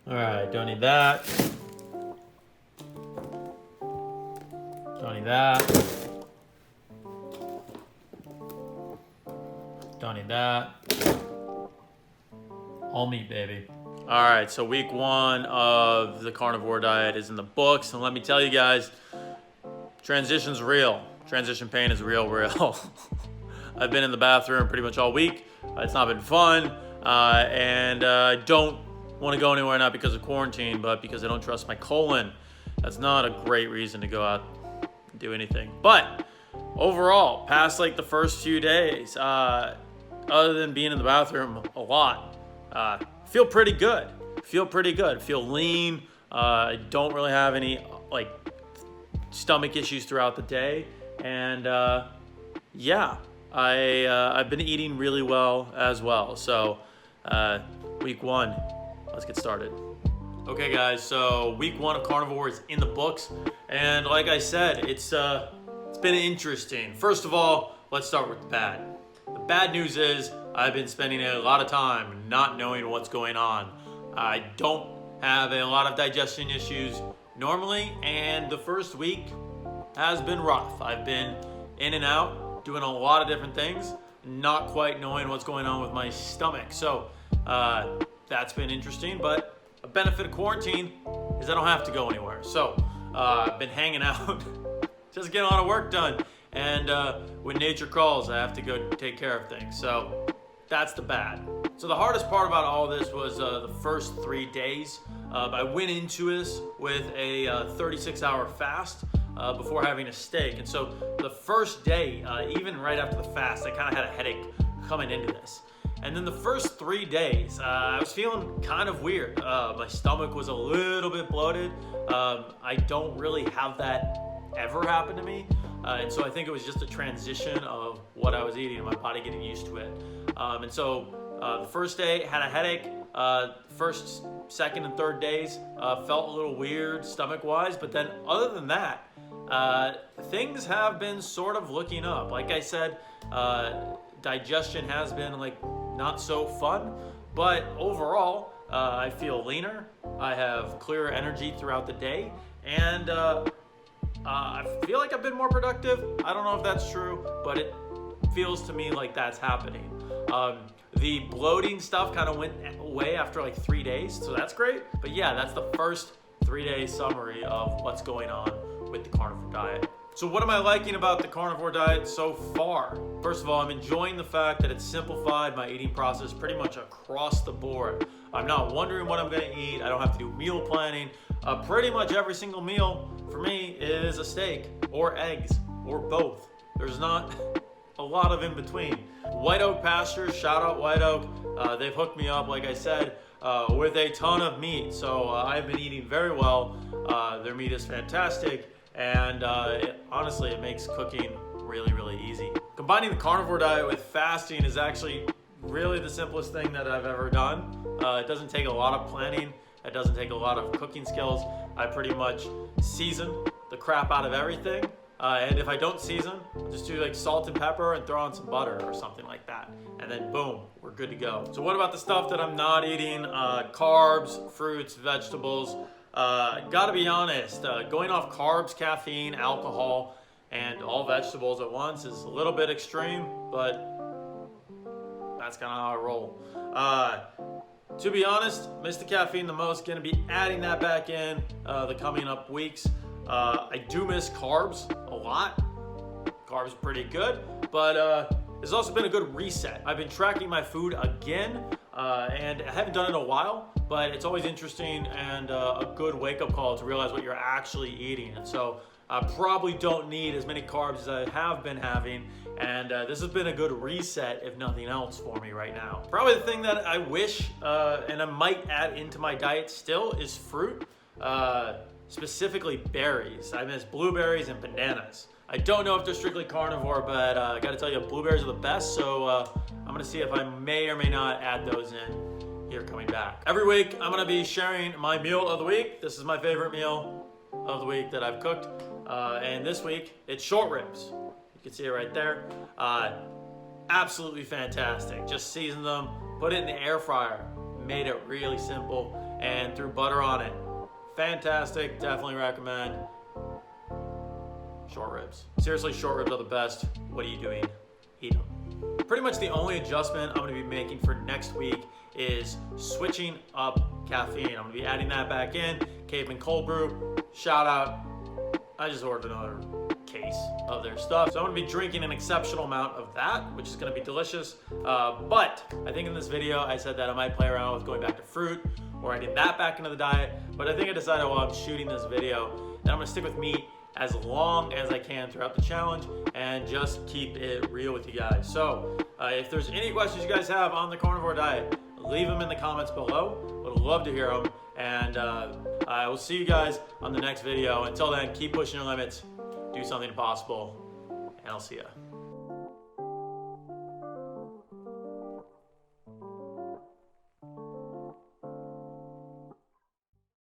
All right, don't need that. Don't need that. Don't need that. All meat, baby. All right, so week 1 of the carnivore diet is in the books, and let me tell you guys, transition's real. Transition pain is real. I've been in the bathroom pretty much all week. It's not been fun, and I don't want to go anywhere, not because of quarantine, but because I don't trust my colon. That's not a great reason to go out and do anything. But overall, past like the first few days, other than being in the bathroom a lot, feel pretty good. Feel lean. I don't really have any like stomach issues throughout the day, and yeah, I've been eating really well as well. So week 1, let's get started. Okay, guys. So week 1 of carnivore is in the books, and like I said, it's been interesting. First of all, let's start with the bad. The bad news is I've been spending a lot of time not knowing what's going on. I don't have a lot of digestion issues normally, and the first week has been rough. I've been in and out, doing a lot of different things, not quite knowing what's going on with my stomach. So that's been interesting, but a benefit of quarantine is I don't have to go anywhere. So I've been hanging out, just getting a lot of work done. And when nature calls, I have to go take care of things. So that's the bad. So the hardest part about all this was the first 3 days. I went into this with a 36-hour fast before having a steak. And so the first day, even right after the fast, I kind of had a headache coming into this. And then the first 3 days, I was feeling kind of weird. My stomach was a little bit bloated. I don't really have that ever happen to me. And so I think it was just a transition of what I was eating and my body getting used to it. And so the first day had a headache. First, second, and third days felt a little weird stomach-wise. But then other than that, things have been sort of looking up. Like I said, digestion has been like not so fun. But overall, I feel leaner. I have clearer energy throughout the day. And I feel like I've been more productive. I don't know if that's true, but it feels to me like that's happening. The bloating stuff kind of went away after like 3 days, so that's great. But yeah, that's the first 3-day summary of what's going on with the carnivore diet. So what am I liking about the carnivore diet so far? First of all, I'm enjoying the fact that it's simplified my eating process pretty much across the board. I'm not wondering what I'm gonna eat. I don't have to do meal planning. Pretty much every single meal for me is a steak or eggs or both. There's not a lot of in between. White Oak Pastures, shout out White Oak. They've hooked me up, like I said, with a ton of meat. So I've been eating very well. Their meat is fantastic. And honestly, it makes cooking really, really easy. Combining the carnivore diet with fasting is actually really the simplest thing that I've ever done. It doesn't take a lot of planning. It doesn't take a lot of cooking skills. I pretty much season the crap out of everything. And if I don't season, I'll just do like salt and pepper and throw on some butter or something like that. And then boom, we're good to go. So what about the stuff that I'm not eating? Carbs, fruits, vegetables. Gotta be honest, going off carbs, caffeine, alcohol, and all vegetables at once is a little bit extreme, but that's kind of how I roll. To be honest, miss the caffeine the most. Gonna be adding that back in the coming up weeks. I do miss carbs a lot. Carbs are pretty good, but it's also been a good reset. I've been tracking my food again, and I haven't done it in a while, but it's always interesting and a good wake-up call to realize what you're actually eating. And so I probably don't need as many carbs as I have been having, and this has been a good reset, if nothing else, for me right now. Probably the thing that I wish, and I might add into my diet still, is fruit. Specifically berries. I miss blueberries and bananas. I don't know if they're strictly carnivore, but I gotta tell you, blueberries are the best, so I'm gonna see if I may or may not add those in here coming back. Every week, I'm gonna be sharing my meal of the week. This is my favorite meal of the week that I've cooked, and this week, it's short ribs. You can see it right there. Absolutely fantastic. Just seasoned them, put it in the air fryer, made it really simple, and threw butter on it. Fantastic, definitely recommend. Short ribs. Seriously, short ribs are the best. What are you doing? Eat them. Pretty much the only adjustment I'm gonna be making for next week is switching up caffeine. I'm gonna be adding that back in. Caveman Cold Brew, shout out. I just ordered another case of their stuff. So I'm gonna be drinking an exceptional amount of that, which is gonna be delicious. But I think in this video, I said that I might play around with going back to fruit or adding that back into the diet. But I think I decided while I'm shooting this video that I'm gonna stick with meat as long as I can throughout the challenge and just keep it real with you guys. So if there's any questions you guys have on the carnivore diet, leave them in the comments below. Would love to hear them. And I will see you guys on the next video. Until then, keep pushing your limits, do something impossible, and I'll see ya.